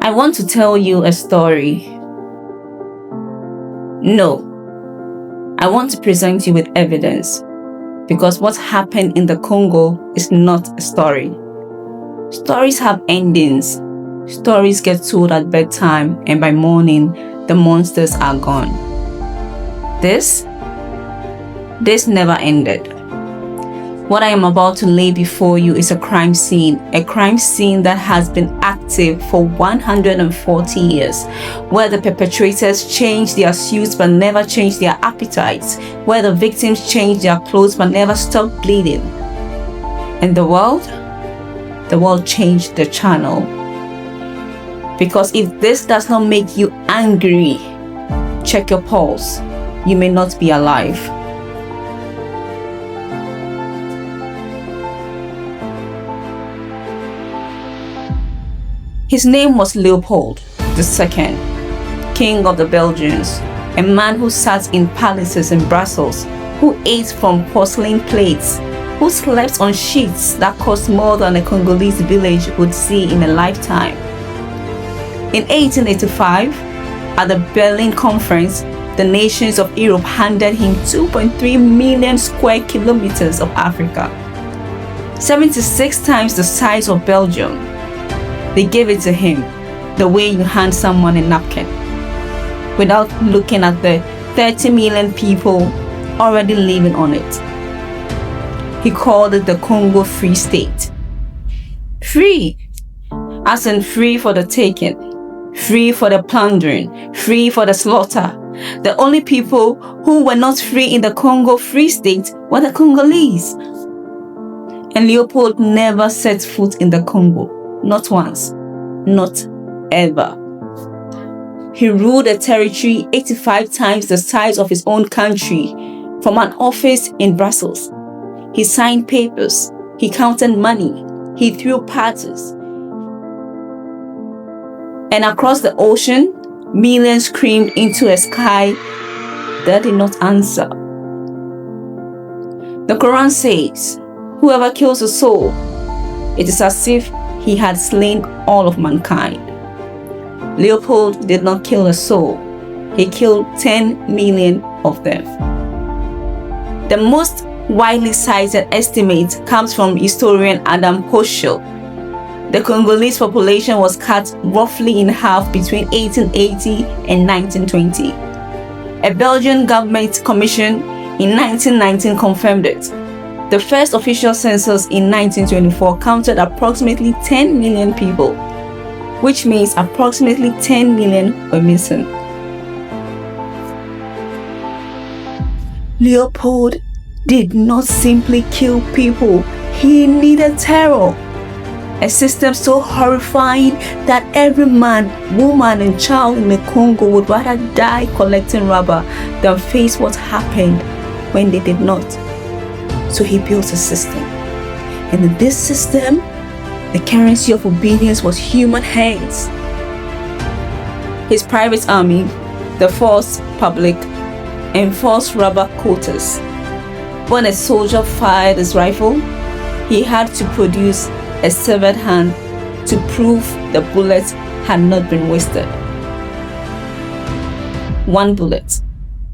I want to tell you a story. No, I want to present you with evidence, because what happened in the Congo is not a story. Stories have endings. Stories get told at bedtime, and by morning, the monsters are gone. This never ended. What I am about to lay before you is a crime scene that has been active for 140 years, where the perpetrators changed their suits but never changed their appetites, where the victims changed their clothes but never stopped bleeding. And the world changed the channel. Because if this does not make you angry, check your pulse. You may not be alive. His name was Leopold II, King of the Belgians, a man who sat in palaces in Brussels, who ate from porcelain plates, who slept on sheets that cost more than a Congolese village would see in a lifetime. In 1885, at the Berlin Conference, the nations of Europe handed him 2.3 million square kilometers of Africa, 76 times the size of Belgium. They gave it to him the way you hand someone a napkin, without looking at the 30 million people already living on it. He called it the Congo Free State. Free, as in free for the taking, free for the plundering, free for the slaughter. The only people who were not free in the Congo Free State were the Congolese. And Leopold never set foot in the Congo. Not once, not ever. He ruled a territory 85 times the size of his own country from an office in Brussels. He signed papers, he counted money, he threw parties. And across the ocean, millions screamed into a sky that did not answer. The Quran says, whoever kills a soul, it is as if he had slain all of mankind. Leopold did not kill a soul. He killed 10 million of them. The most widely cited estimate comes from historian Adam Poschel. The Congolese population was cut roughly in half between 1880 and 1920. A Belgian government commission in 1919 confirmed it. The first official census in 1924 counted approximately 10 million people, which means approximately 10 million were missing. Leopold did not simply kill people, he needed terror. A system so horrifying that every man, woman, and child in the Congo would rather die collecting rubber than face what happened when they did not. So he built a system. And in this system, the currency of obedience was human hands. His private army, the force public, enforced rubber quotas. When a soldier fired his rifle, he had to produce a severed hand to prove the bullet had not been wasted. One bullet,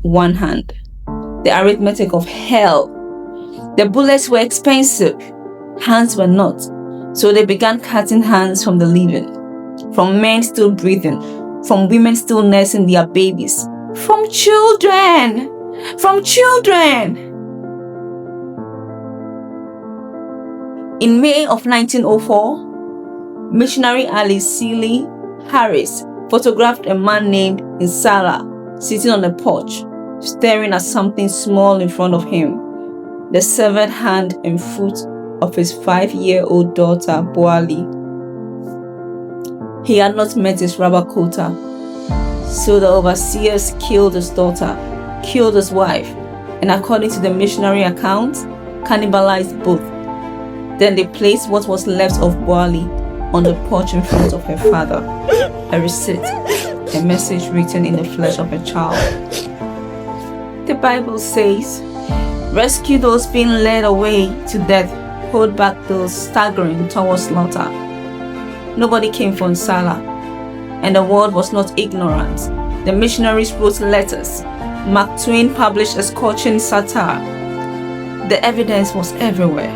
one hand. The arithmetic of hell. The bullets were expensive, hands were not, so they began cutting hands from the living, from men still breathing, from women still nursing their babies, from children. In May of 1904, missionary Ali Seeley Harris photographed a man named Nsala sitting on a porch, staring at something small in front of him. The severed hand and foot of his 5-year-old daughter, Boali. He had not met his rubber quota, so the overseers killed his daughter, killed his wife, and according to the missionary account, cannibalized both. Then they placed what was left of Boali on the porch in front of her father. A receipt, a message written in the flesh of a child. The Bible says, rescue those being led away to death, hold back those staggering towards slaughter. Nobody came for Nsala. and the world was not ignorant. The missionaries wrote letters. Mark Twain published a scorching satire. The evidence was everywhere.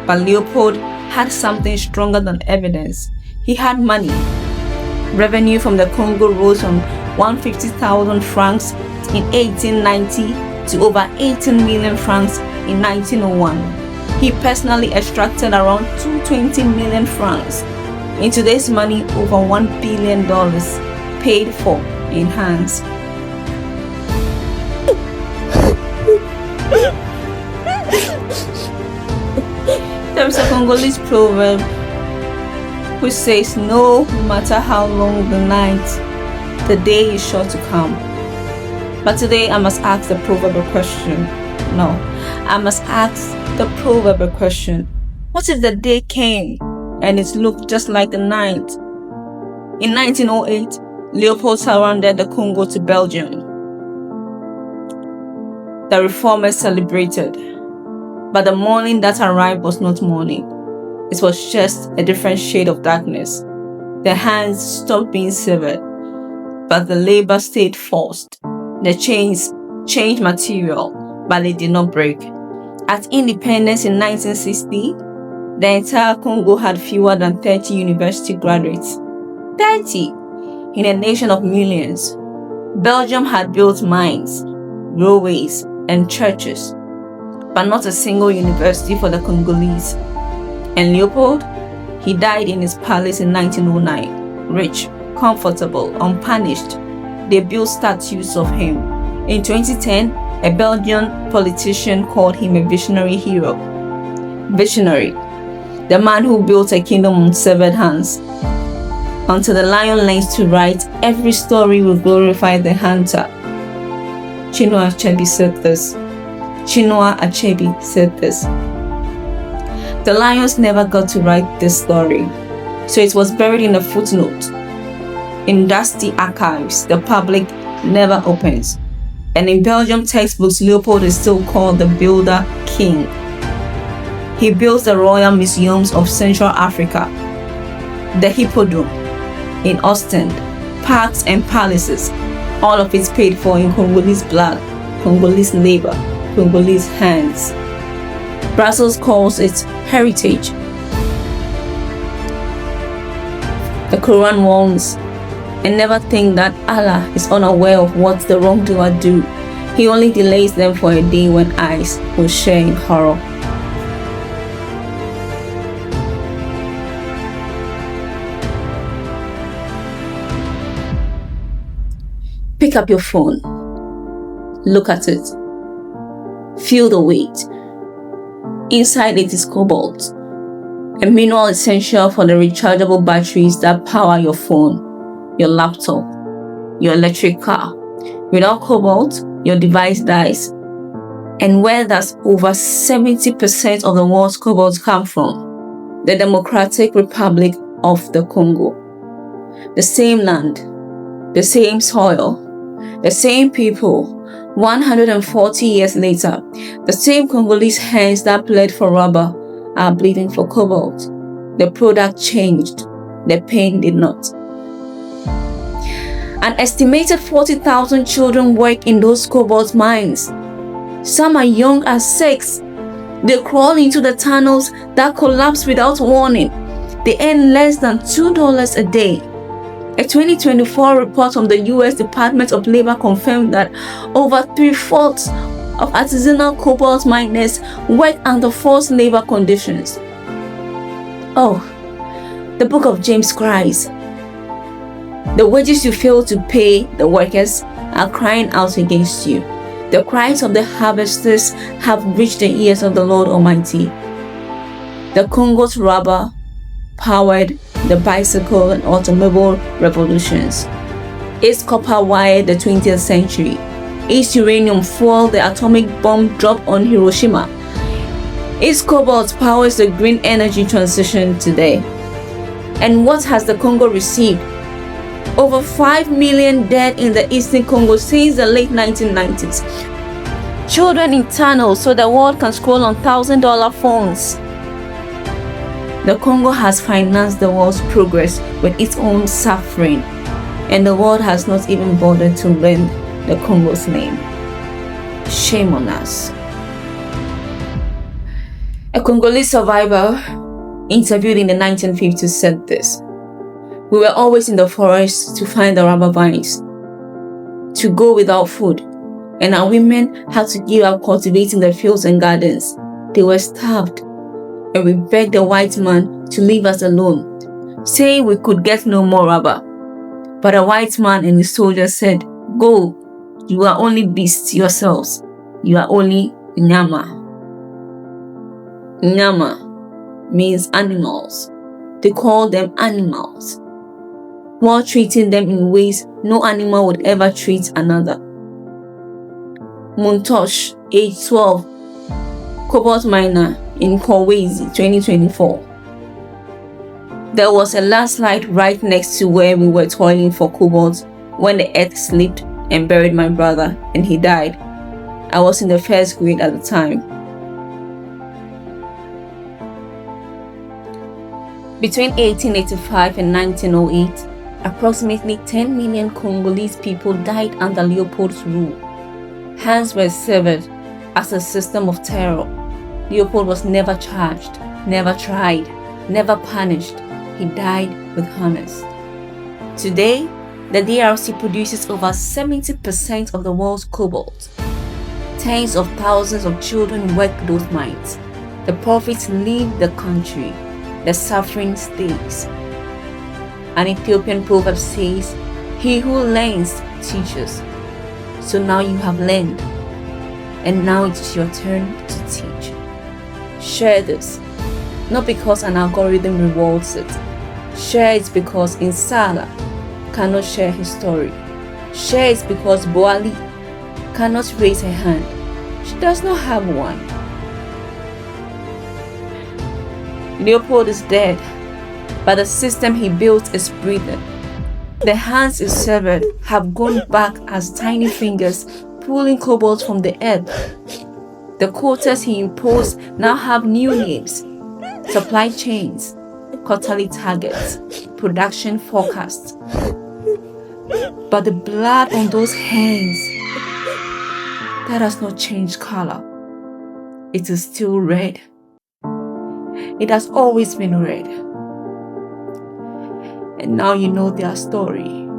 But Leopold had something stronger than evidence. He had money. Revenue from the Congo rose from 150,000 francs in 1890 to over 18 million francs in 1901. He personally extracted around 220 million francs. In today's money, over $1 billion paid for in hands. There is a Congolese proverb which says, no matter how long the night, the day is sure to come. But today I must ask the proverb a question. No, I must ask the proverb a question. What if the day came and it looked just like the night? In 1908, Leopold surrendered the Congo to Belgium. The reformers celebrated. But the morning that arrived was not morning. It was just a different shade of darkness. The hands stopped being severed, but the labor stayed forced. The chains changed material, but they did not break. At independence in 1960, the entire Congo had fewer than 30 university graduates. 30! In a nation of millions. Belgium had built mines, railways, and churches, but not a single university for the Congolese. And Leopold? He died in his palace in 1909, rich, comfortable, unpunished. They built statues of him. In 2010, a Belgian politician called him a visionary hero. Visionary, the man who built a kingdom on severed hands. Until the lion learns to write, every story will glorify the hunter. Chinua Achebe said this. Chinua Achebe said this. The lions never got to write this story, so it was buried in a footnote. In dusty archives the public never opens. And in Belgium textbooks, Leopold is still called the Builder King. He built the Royal Museums of Central Africa, the Hippodrome in Ostend, parks and palaces, all of it paid for in Congolese blood, Congolese labor, Congolese hands. Brussels calls it heritage. The Quran warns, and never think that Allah is unaware of what the wrongdoer do. He only delays them for a day when eyes will share in horror. Pick up your phone. Look at it. Feel the weight. Inside it is cobalt, a mineral essential for the rechargeable batteries that power your phone, your laptop, your electric car. Without cobalt, your device dies. And where does over 70% of the world's cobalt come from? The Democratic Republic of the Congo. The same land, the same soil, the same people. 140 years later, the same Congolese hands that bled for rubber are bleeding for cobalt. The product changed, the pain did not. An estimated 40,000 children work in those cobalt mines. Some are young as 6. They crawl into the tunnels that collapse without warning. They earn less than $2 a day. A 2024 report from the U.S. Department of Labor confirmed that over 3/4 of artisanal cobalt miners work under forced labor conditions. Oh, the book of James cries. The wages you fail to pay the workers are crying out against you. The cries of the harvesters have reached the ears of the Lord Almighty. The Congo's rubber powered the bicycle and automobile revolutions. Its copper wired the 20th century. Its uranium fueled the atomic bomb dropped on Hiroshima. Its cobalt powers the green energy transition today. And what has the Congo received? Over 5 million dead in the eastern Congo since the late 1990s. Children in tunnels so the world can scroll on $1,000 phones. The Congo has financed the world's progress with its own suffering. and the world has not even bothered to learn the Congo's name. Shame on us. A Congolese survivor interviewed in the 1950s said this: "We were always in the forest to find the rubber vines, to go without food, and our women had to give up cultivating the fields and gardens. They were starved, and we begged the white man to leave us alone, saying we could get no more rubber. But the white man and his soldiers said, 'Go, you are only beasts yourselves. You are only Nyama.'" Nyama means animals. They call them animals, while treating them in ways no animal would ever treat another. Muntosh, age 12, cobalt miner in Kolwezi, 2024. "There was a landslide right next to where we were toiling for cobalt when the earth slipped and buried my brother, and he died. I was in the first grade at the time." Between 1885 and 1908, approximately 10 million Congolese people died under Leopold's rule. Hands were severed as a system of terror. Leopold was never charged, never tried, never punished. He died with honors. Today, the DRC produces over 70% of the world's cobalt. Tens of thousands of children work those mines. The profits leave the country. The suffering stays. An Ethiopian proverb says, "He who learns teaches." So now you have learned, and now it is your turn to teach. Share this, not because an algorithm rewards it. Share it because Nsala cannot share his story. Share it because Boali cannot raise her hand. She does not have one. Leopold is dead, but the system he built is breathing. The hands he severed have gone back as tiny fingers pulling cobalt from the earth. The quotas he imposed now have new names: supply chains, quarterly targets, production forecasts. But the blood on those hands, that has not changed color. It is still red. It has always been red. And now you know their story.